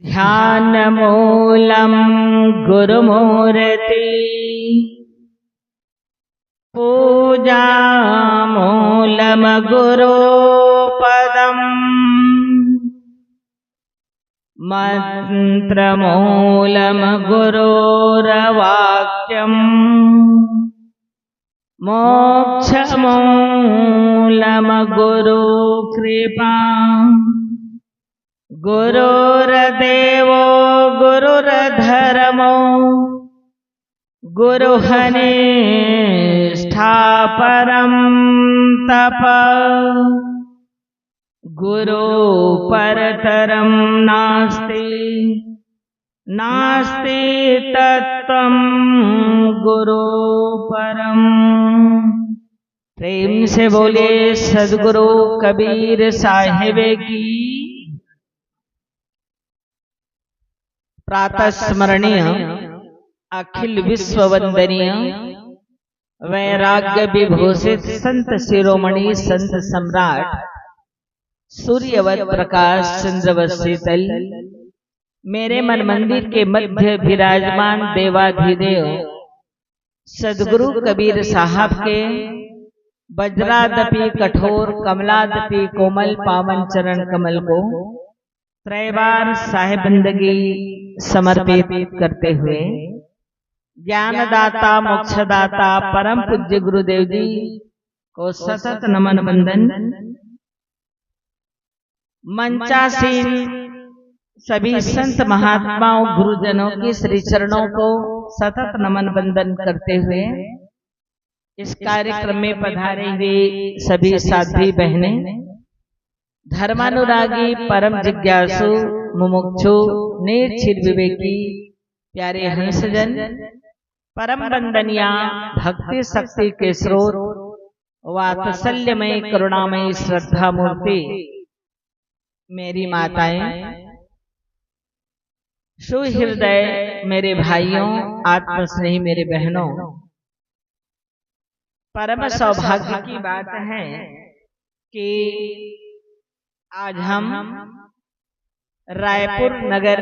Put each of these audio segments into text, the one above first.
ध्यान मूलम गुरुमूर्ति पूजा मूलम गुरुपदम मंत्र मूलम गुरुर्वाक्यम मोक्ष मूलम गुरु कृपा गुरुर्देवो गुरुर्धर्मो गुरुहनिष्ठा परं तप गुरु परतरं नास्ति नास्ति तत्त्वं गुरु परम। प्रेम से बोले सद्गुरु कबीर साहिब की। प्रातः स्मरणीय अखिल विश्व वंदनीय वैराग्य विभूषित संत शिरोमणि संत सम्राट सूर्यवत प्रकाश चंद्रवत शीतल मेरे मन मंदिर के मध्य विराजमान देवाधिदेव सद्गुरु कबीर साहब के वज्रादपि कठोर कमलादपि कोमल पावन चरण कमल को त्रैबार साहिबंदगी समर्पित करते हुए ज्ञानदाता मोक्षदाता परम पूज्य गुरुदेव जी को सतत नमन वंदन। मंचासीन सभी संत महात्माओं गुरुजनों के श्री चरणों को सतत नमन वंदन करते हुए इस कार्यक्रम में पधारे हुए सभी साध्वी बहनें, धर्मानुरागी परम जिज्ञासु मुमुक्षु निर्छिर विवेकी प्यारे हंसजन, परम वंदनिया भक्ति शक्ति के स्रोत वात्सल्यमय करुणामय श्रद्धा मूर्ति मेरी माताएं, सुहृदय मेरे भाइयों, आत्मस्नेही मेरे बहनों, परम सौभाग्य की बात है कि आज हम रायपुर नगर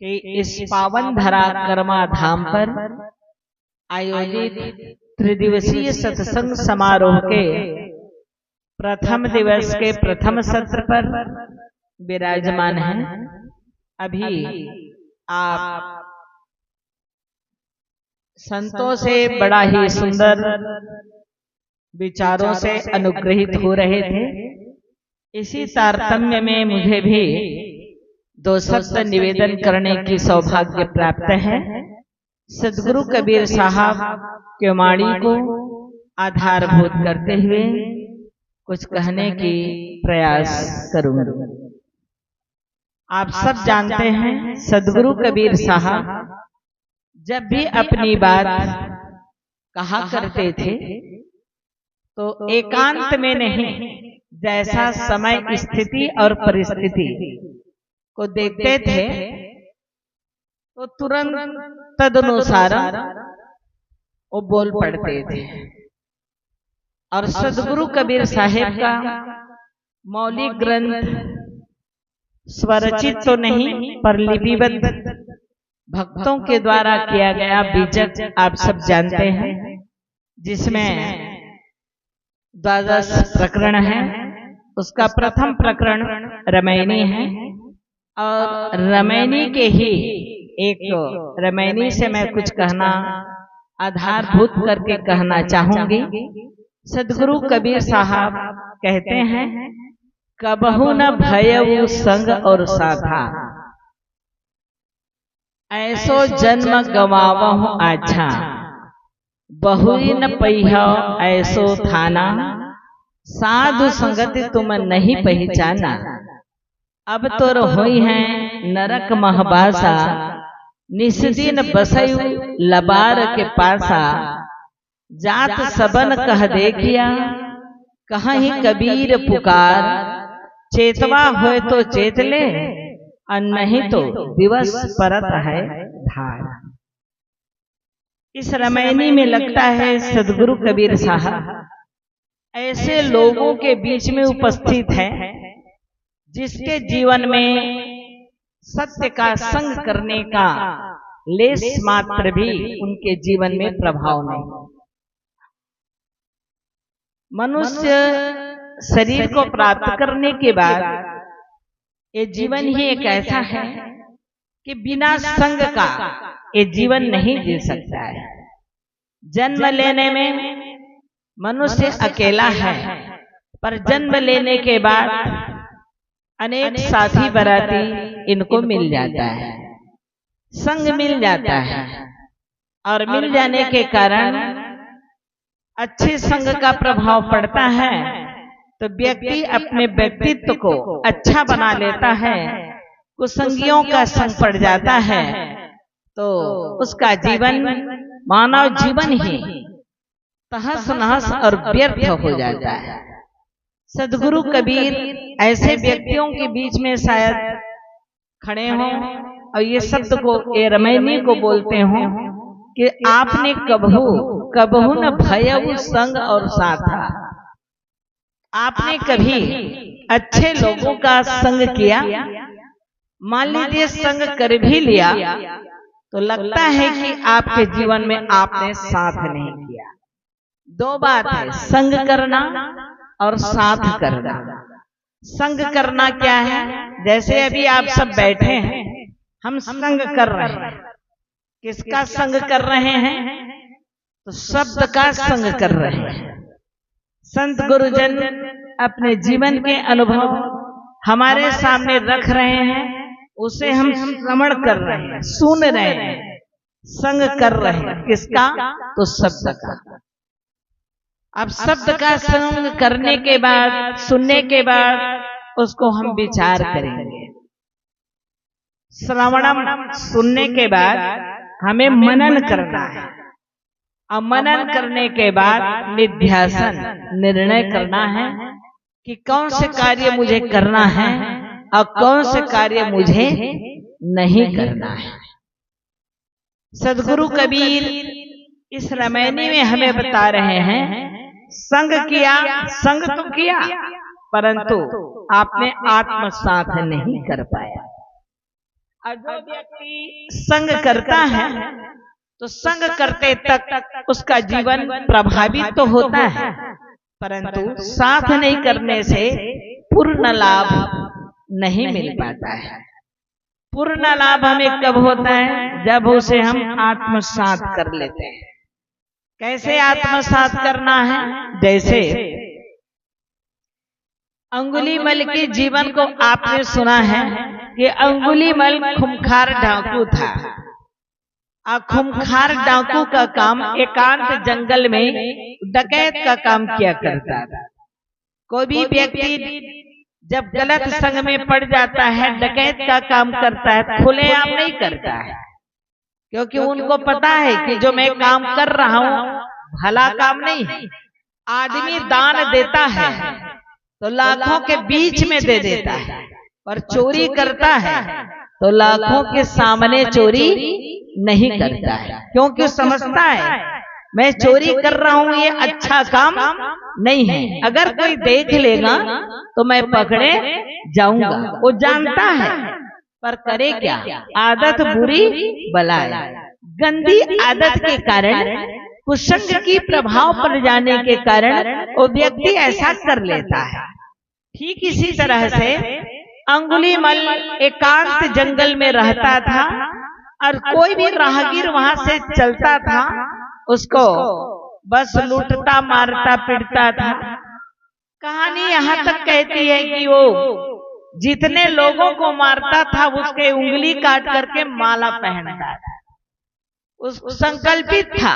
के इस पावन धरा कर्मा धाम पर आयोजित त्रिदिवसीय सत्संग समारोह के प्रथम दिवस के प्रथम सत्र पर विराजमान हैं। अभी आप संतों से बड़ा ही सुंदर विचारों से अनुग्रहित हो रहे थे। इसी तारतम्य में मुझे भी दो शब्द निवेदन करने की सौभाग्य प्राप्त है। सद्गुरु कबीर साहब के वाणी को आधारभूत करते हुए कुछ कहने की प्रयास करूंगा। आप सब जानते हैं सद्गुरु कबीर साहब जब भी अपनी बात कहा करते थे तो एकांत में नहीं, जैसा समय स्थिति और परिस्थिति को देखते थे तो तुरंत तदनुसार वो बोल पड़ते थे। और सद्गुरु कबीर साहिब का मौलिक ग्रंथ स्वरचित तो नहीं पर लिपिबद्ध भक्तों के द्वारा किया गया बीजक आप सब जानते हैं, जिसमें 12 प्रकरण है। उसका प्रथम प्रकरण रमैनी है और रमैनी के ही एक रमैनी से मैं कुछ कहना आधारभूत करके कहना चाहूंगी। सद्गुरु कबीर साहब कहते हैं, कबहु न भयउ संग और साथा, ऐसो जन्म गवावहु आछा, बहुरी न पहिया ऐसो थाना, साधु संगति तुम नहीं पहचाना, अब तोर हुई है नरक महबासा, निस्दिन बसयु लबार के पासा, जात सबन कह देखिया कहीं कबीर पुकार, चेतवा होए तो चेत ले और नहीं तो दिवस परत है धार। इस रमैनी में लगता है सद्गुरु कबीर साहब ऐसे लोगों के बीच में उपस्थित है जिसके जीवन में सत्य का संग करने का लेस मात्र भी उनके जीवन में प्रभाव नहीं। मनुष्य शरीर को प्राप्त करने के बाद ये जीवन ही एक ऐसा है कि बिना संग का ये जीवन नहीं जी सकता है। जन्म लेने में मनुष्य अकेला है, पर जन्म लेने के बाद अनेक साथी बराती इनको मिल जाता है, संग मिल जाता है, और मिल जाने के कारण अच्छे संग का प्रभाव पड़ता है तो व्यक्ति अपने व्यक्तित्व को अच्छा बना लेता है। कुसंगियों का संग पड़ जाता है तो उसका जीवन मानव जीवन ही तहस नहस और व्यर्थ हो जाता है। सदगुरु कबीर ऐसे व्यक्तियों के बीच में शायद खड़े हों और ये शब्द को ये रमैनी को बोलते हों कि आपने कबहू न भयउ संग और साथा। आपने कभी अच्छे लोगों का संग किया, मान लीजिए संग कर भी लिया तो लगता है कि आपके जीवन में आपने साथ नहीं किया। दो बात है, संग करना और साथ करना। संग करना क्या है? जैसे अभी आप सब बैठे हैं, हम संग कर रहे हैं। किसका संग कर रहे हैं? तो शब्द का संग कर रहे हैं। संत गुरुजन अपने जीवन के अनुभव हमारे सामने रख रहे हैं, उसे हम श्रवण कर रहे हैं, सुन रहे हैं, संग कर रहे हैं। किसका? तो शब्द का। अब शब्द का संग करने के बाद, सुनने के बाद उसको हम विचार करेंगे। श्रवणम सुनने के बाद हमें मनन करना है, और मनन करने के बाद निध्यासन निर्णय करना है कि कौन से कार्य मुझे करना है और कौन से कार्य मुझे नहीं करना है। सदगुरु कबीर इस रामायणी में हमें बता रहे हैं, संग किया, संग तो किया, परंतु आपने आत्मसात नहीं कर पाया। और जो व्यक्ति संग करता है तो संग करते तक उसका जीवन प्रभावित तो होता है, परंतु साथ नहीं करने से पूर्ण लाभ नहीं मिल पाता है। पूर्ण लाभ हमें कब होता है? जब उसे हम आत्मसात कर लेते हैं। कैसे आत्मसात करना है? जैसे अंगुलीमल के जीवन को आपने सुना है कि अंगुलीमल खूंखार डाकू था। खूंखार डाकू का काम एकांत जंगल में डकैत का काम किया करता था। कोई भी व्यक्ति जब गलत संग में पड़ जाता है, डकैत का काम करता है, खुलेआम नहीं करता है, क्योंकि उनको पता है कि जो मैं काम कर रहा हूं भला काम नहीं है। आदमी दान देता है तो लाखों के बीच में दे देता है, और चोरी करता है तो लाखों के सामने चोरी नहीं करता है, क्योंकि समझता है मैं चोरी कर रहा हूं, ये अच्छा काम नहीं है, अगर कोई देख लेगा तो मैं पकड़े जाऊंगा। वो जानता है, पर करे क्या? आदत बुरी बलाए। गंदी आदत के कारण, कुसंग की प्रभाव पड़ जाने के कारण वो व्यक्ति ऐसा कर लेता है। ठीक इसी तरह से अंगुलीमल एकांत जंगल में रहता था, और कोई भी राहगीर वहां से चलता था उसको बस लूटता, मारता, पीटता था। कहानी यहाँ तक कहती है कि वो जितने लोगों को मारता था उसके उंगली काट करके माला पहनता था। उस संकल्पित था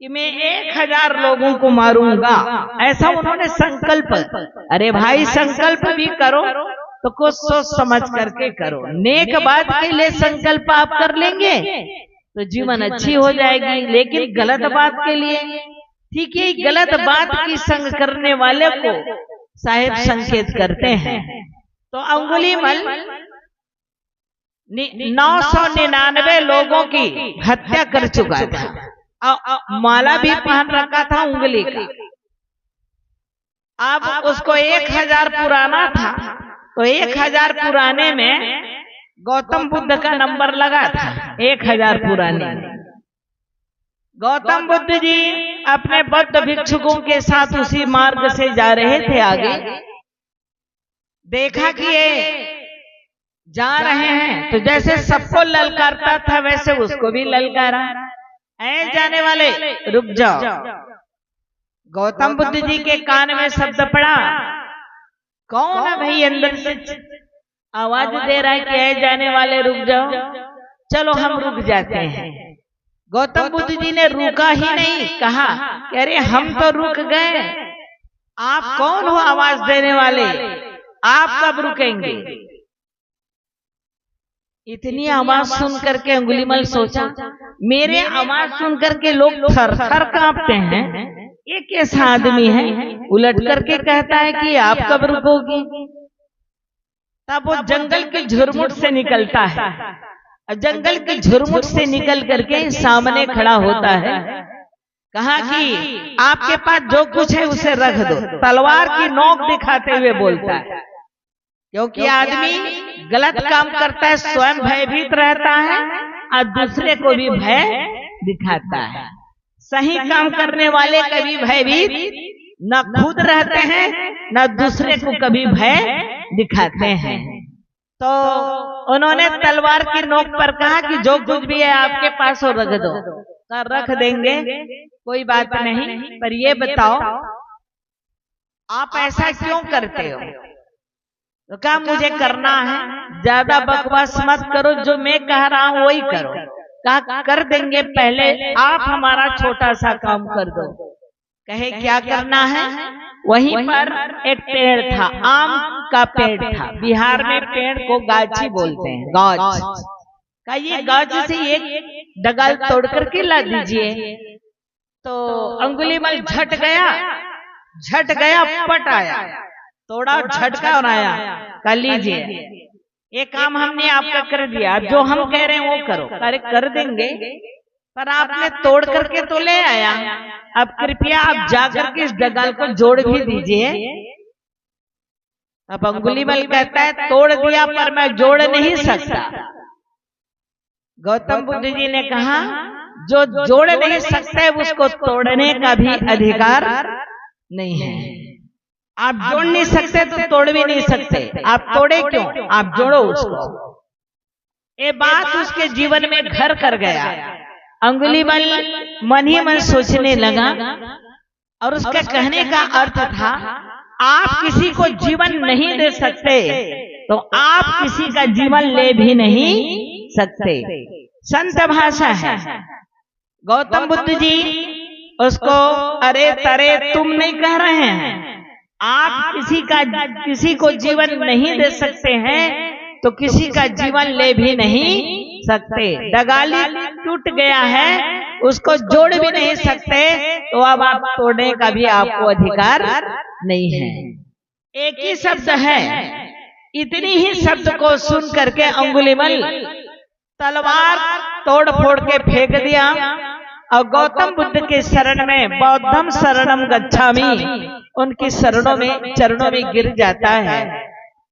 कि मैं 1000 लोगों को मारूंगा, ऐसा उन्होंने संकल्प। अरे भाई, संकल्प भी करो तो कुछ सोच समझ करके करो। नेक बात के लिए संकल्प आप कर लेंगे तो जीवन अच्छी हो जाएगी, लेकिन गलत बात के लिए, ठीक है, गलत बात की संग करने वाले को साहेब संकेत करते हैं। तो अंगुलीमल 999 लोगों की हत्या कर चुका था, माला भी पहन रखा था उंगली का। अब उसको 1000 पुराना था, तो 1000 पुराने में गौतम बुद्ध का नंबर लगा था 1000 पूरा नहीं। गौतम बुद्ध जी अपने बौद्ध भिक्षुकों के साथ उसी मार्ग से जा रहे थे आगे। देखा कि ये जा रहे हैं तो जैसे सबको ललकारता था वैसे उसको भी ललकारा, ऐ जाने वाले रुक जाओ। गौतम बुद्ध जी के कान में शब्द पड़ा, कौन है भाई अंदर से आवाज दे रहा है कि ऐ जाने वाले रुक जाओ, चलो हम रुक जाते हैं। गौतम बुद्ध जी ने रुका ही नहीं, कहा कि अरे हम तो रुक गए, आप कौन हो आवाज देने वाले, आप कब रुकेंगे। इतनी आवाज सुन करके अंगुलीमल सोचा, मेरे आवाज सुन करके लोग थर थर कांपते हैं, ये कैसा आदमी है, उलट करके कहता है कि आप कब रुकोगी। तब वो जंगल के झुरमुट से निकलता है, जंगल के झुरमुट से निकल करके सामने खड़ा होता है। कहा कि आपके पास जो कुछ है उसे रख दो, तलवार की नोक दिखाते हुए बोलता है। क्योंकि आदमी गलत काम करता है स्वयं भयभीत रहता है और दूसरे को भी भय दिखाता है। सही काम करने वाले कभी भयभीत न खुद रहते हैं न दूसरे को कभी भय दिखाते हैं। तो उन्होंने तलवार की नोक पर कहा कि जो कुछ भी है आपके पास हो रख दो। तो रख देंगे, कोई बात नहीं, पर ये बताओ आप ऐसा क्यों करते हो। तो कहा मुझे करना है, ज्यादा बकवास मत करो, जो मैं कह रहा हूं वही करो। कहा कर देंगे, पहले आप हमारा छोटा सा काम कर दो। कहे क्या करना है। वहीं पर एक पेड़ था, आम का पेड़ था। बिहार में पेड़ को गाछी बोलते हैं, गाछ का। ये गाछ से एक डगाल तोड़ करके ला दीजिए। तो अंगुलीमल झट गया पट आया, तोड़ा झटका और आया। कर लीजिए, ये काम हमने आपका कर दिया, अब जो हम कह रहे हैं वो करो। अरे कर देंगे, पर आपने तोड़ करके तो ले आया, अब कृपया आप जाकर के इस डगाल को जोड़ भी दीजिए। अब अंगुलीमल कहता है तोड़ दिया पर मैं जोड़ नहीं सकता। गौतम बुद्ध जी ने कहा जो जोड़ नहीं सकते उसको तोड़ने का भी अधिकार नहीं है। आप जोड़ नहीं सकते तो तोड़ भी नहीं सकते, आप तोड़े क्यों, आप जोड़ो उसको। ये बात उसके जीवन में घर कर गया। अंगुलीमल मन ही मन सोचने लगा और उसका कहने का अर्थ था आप किसी को जीवन नहीं दे सकते तो आप किसी का जीवन ले भी नहीं सकते। संत भाषा है। गौतम बुद्ध जी उसको अरे तरे तुम नहीं कह रहे हैं, आप किसी को जीवन नहीं दे सकते हैं तो किसी का जीवन ले भी नहीं सकते। डगाली टूट गया है, उसको जोड़ भी नहीं सकते, तो अब आप तोड़ने का भी आपको अधिकार नहीं है। एक ही शब्द है, इतनी ही शब्द को सुन करके अंगुलीमल तलवार तोड़ फोड़ के फेंक दिया और गौतम बुद्ध के शरण में बौद्धम शरणम गच्छामि, उनकी चरणों में गिर जाता है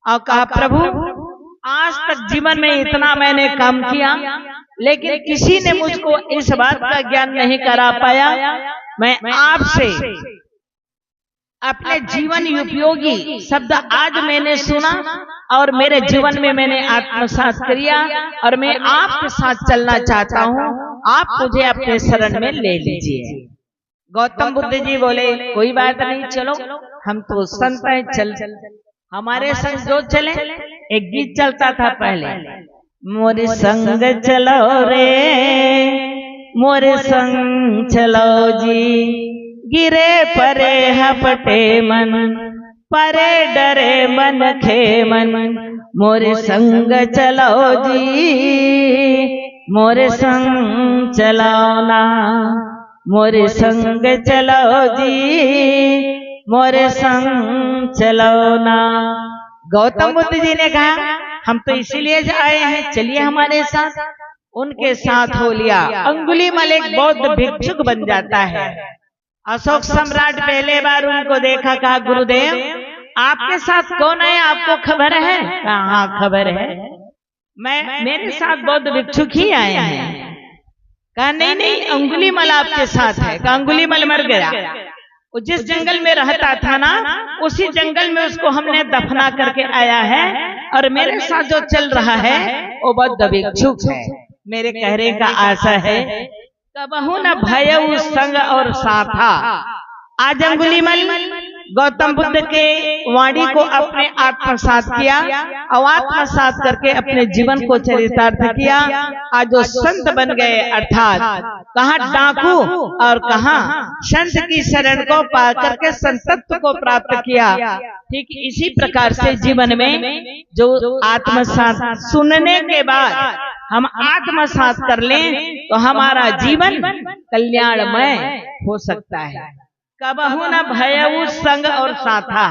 और कहा प्रभु आज तक जीवन में इतना मैंने काम किया लेकिन किसी ने मुझको इस बात का ज्ञान नहीं करा पाया। मैं आपसे अपने जीवन उपयोगी शब्द आज मैंने सुना और मेरे जीवन में मैंने आत्मसात किया और मैं आपके साथ चलना चाहता हूँ, आप मुझे अपने शरण में ले लीजिए। गौतम बुद्ध जी बोले कोई बात नहीं, चलो हम तो संत हैं, चल हमारे संग जो चले। एक गीत चलता था पहले, मोरे संग चलो रे मोरे संग चलो जी, गिरे परे हपटे मन परे डरे मन खेमन, मोरे संग चलो जी मोरे संग चलो ना, मोरे संग चलो जी मोरे संग चलो ना। गौतम बुद्ध जी ने कहा हम तो इसीलिए आए हैं, चलिए हमारे साथ। उनके साथ हो लिया। अंगुलीमल एक बौद्ध भिक्षुक बन जाता है। अशोक सम्राट पहले बार उनको देखा, कहा गुरुदेव आपके साथ कौन है, आपको खबर है? कहा हाँ खबर है, मेरे साथ बौद्ध भिक्षुक ही आए हैं। कहा नहीं नहीं, अंगुलीमल आपके साथ है। कहा अंगुलीमल मर गया, वो जिस जंगल में रहता था ना, उसी जंगल में उसको हमने दफना करके आया है, और मेरे साथ जो चल रहा है वो बौद्ध भिक्षुक है। मेरे कहने का आशा है कबहू न भयउ संग और साथा। आज अंगुलीमल गौतम बुद्ध के वाणी को अपने आत्मसात किया, और आत्मसात करके अपने जीवन को चरितार्थ किया। आज जो संत बन गए, अर्थात कहाँ डाकू और कहाँ संत की शरण को पा करके संतत्व को प्राप्त किया। ठीक इसी प्रकार से जीवन में जो आत्मसात सुनने के बाद हम आत्मसात कर लें तो हमारा जीवन कल्याणमय हो सकता है। कबहू न भयउ संग और साथा।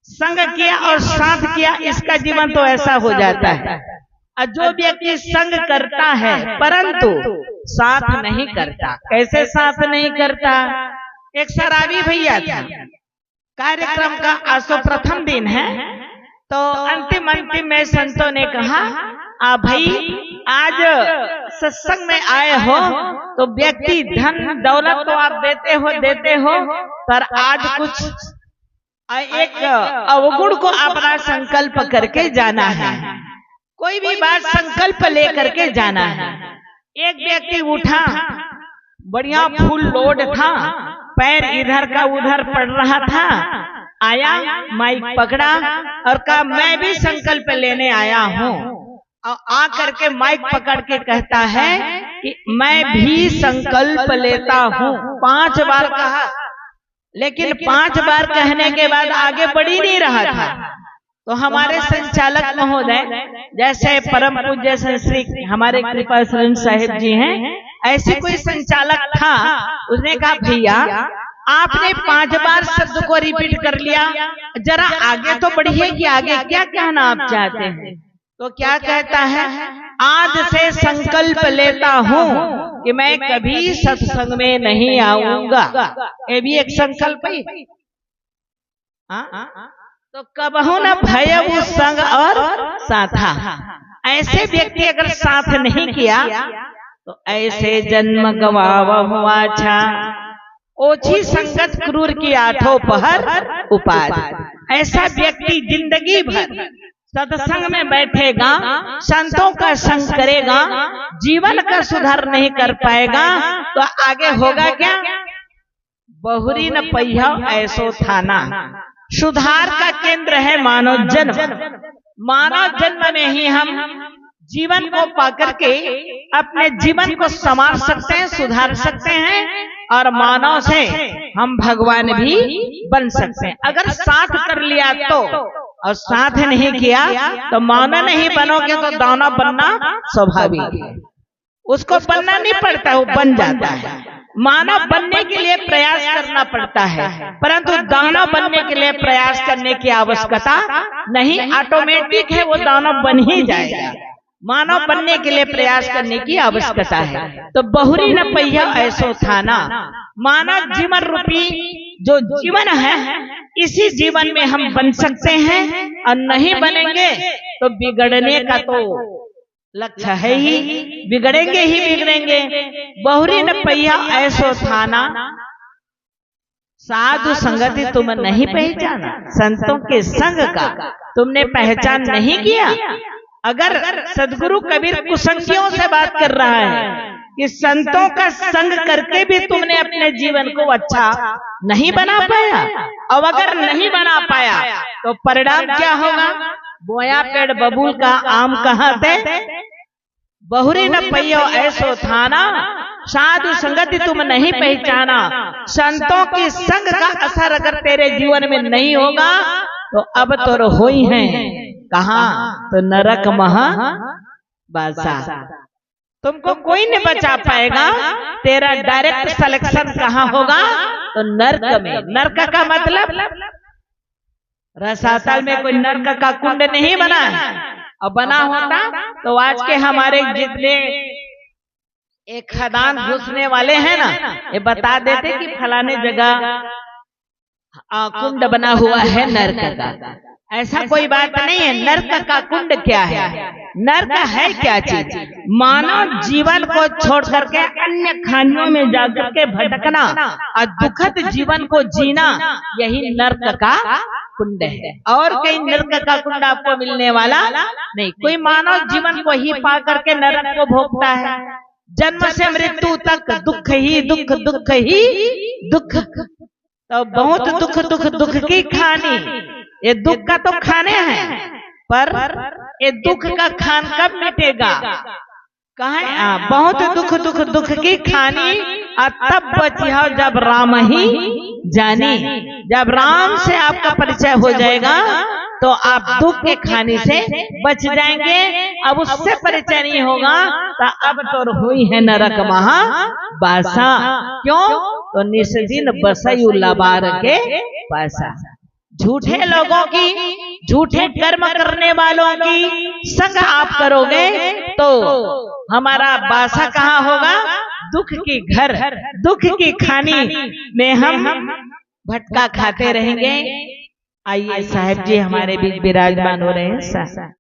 संग किया और साथ किया, इसका जीवन तो ऐसा हो जाता है। और जो व्यक्ति संग करता है परंतु साथ नहीं करता, कैसे साथ नहीं करता? एक शराबी भैया था, कार्यक्रम का आज तो प्रथम दिन है, तो अंतिम में संतों ने कहा भाई आज सत्संग में आए हो तो व्यक्ति धन दौलत तो आप देते हो, पर आज कुछ एक अवगुण को अपना संकल्प करके जाना है। कोई भी बात संकल्प लेकर के जाना है। एक व्यक्ति उठा, बढ़िया फुल लोड था, पैर इधर का उधर पड़ रहा था, आया माइक पकड़ा और कहा मैं भी संकल्प लेने आया हूँ। और आ करके माइक पकड़ के कहता है कि मैं भी संकल्प लेता हूँ। 5 बार कहा, लेकिन 5 बार कहने के बाद आगे बढ़ ही नहीं रहा था। तो हमारे संचालक महोदय, जैसे परम पूज्य श्री हमारे कृपा शरण साहिब जी हैं, ऐसे कोई संचालक था, उसने कहा भैया आपने 5 बार शब्द को रिपीट कर लिया, जरा आगे तो बढ़िए कि आगे क्या कहना आप चाहते हैं। तो क्या कहता है, आज से संकल्प लेता हूँ कि मैं कभी सत्संग में नहीं आऊंगा। ये भी एक संकल्प ही। तो कबहू न भयउ संग और साथा। ऐसे व्यक्ति अगर साथ नहीं किया तो ऐसे जन्म गवावहु आछा। ओछी संगत क्रूर की आठों पहर उपाधि। ऐसा व्यक्ति जिंदगी भर सत्संग में बैठेगा, संतों का संग करेगा, जीवन का सुधार नहीं कर पाएगा तो आगे होगा क्या? बहुरी न पहिया ऐसो थाना। सुधार का केंद्र है मानव जन्म। मानव जन्म में ही हम जीवन को पाकर के अपने जीवन को संवार सकते हैं, सुधार सकते हैं, और मानव से हम भगवान भी बन सकते हैं। अगर साथ कर लिया तो, और साथ नहीं किया तो मानव नहीं बनोगे तो दानव बनना स्वाभाविक है। उसको बनना नहीं पड़ता, वो बन जाता है। मानव बनने के लिए प्रयास करना पड़ता है, परंतु दानव बनने के लिए प्रयास करने की आवश्यकता नहीं, ऑटोमेटिक है, वो दानव बन ही जाएगा। मानव बनने के लिए प्रयास करने की आवश्यकता है। तो बहुरी न पहिया ऐसो थाना। मानव जीवन रूपी जो जीवन है, इसी जीवन में हम बन सकते हैं, और नहीं बनेंगे तो बिगड़ने का तो लक्ष्य है ही, बिगड़ेंगे ही बिगड़ेंगे। बहुरी न पहिया ऐसो थाना। साधु संगति तुम नहीं पहचाना, संतों के संग का तुमने पहचान नहीं किया। अगर सदगुरु कबीर कुसंगियों से बात कर रहा है कि संतों का संग करके भी तुमने अपने जीवन को अच्छा नहीं बना पाया, और अगर नहीं बना पाया तो परिणाम क्या होगा? बोया पेड़ बबूल का आम कहाँ थे। बहुरी न पहियो ऐसो थाना। साधु संगति तुम नहीं पहचाना। संतों के संग का असर अगर तेरे जीवन में नहीं होगा तो अब तो हो ही है कहाँ, तो नरक महा बासा। तुमको कोई नहीं बचा पाएगा। तेरा डायरेक्ट सिलेक्शन कहाँ होगा? तो नर्क में। नर्क का मतलब रसातल में कोई नर्क का कुंड नहीं बना है, और बना होता तो आज के हमारे जितने एक खदान घुसने वाले हैं ना, ये बता देते कि फलाने जगह कुंड बना हुआ है नर्क का। ऐसा कोई बात नहीं है। नरक का कुंड क्या है? नरक है क्या चीज? मानव जीवन को छोड़ करके अन्य खानियों में जाकर के भटकना और दुखद जीवन को जीना, यही नरक का कुंड है। और कहीं नरक का कुंड आपको मिलने वाला नहीं। कोई मानव जीवन को ही पा करके नरक को भोगता है। जन्म से मृत्यु तक दुख ही दुख, दुख ही दुख। तो बहुत दुख दुख दुख की खानी। ये दुख का तो खाने हैं, पर ये दुख का खान कब मिटेगा? कहाँ? बहुत दुख दुख दुख की खानी और तब बची हो जब राम ही जानी। जब राम से आपका परिचय हो जाएगा तो आप दुख के खाने से बच जाएंगे। अब उससे परिचय नहीं होगा तो अब तो हुई है नरक महाबासा। क्यों? तो निस्दिन बसयु लबार के पासा। झूठे लोगों की, झूठे कर्म करने वालों की संग आप करोगे तो हमारा बासा कहाँ होगा? दुख की घर, दुख की खानी में हम भटका खाते रहेंगे। आइए साहब जी हमारे बीच विराजमान हो रहे हैं।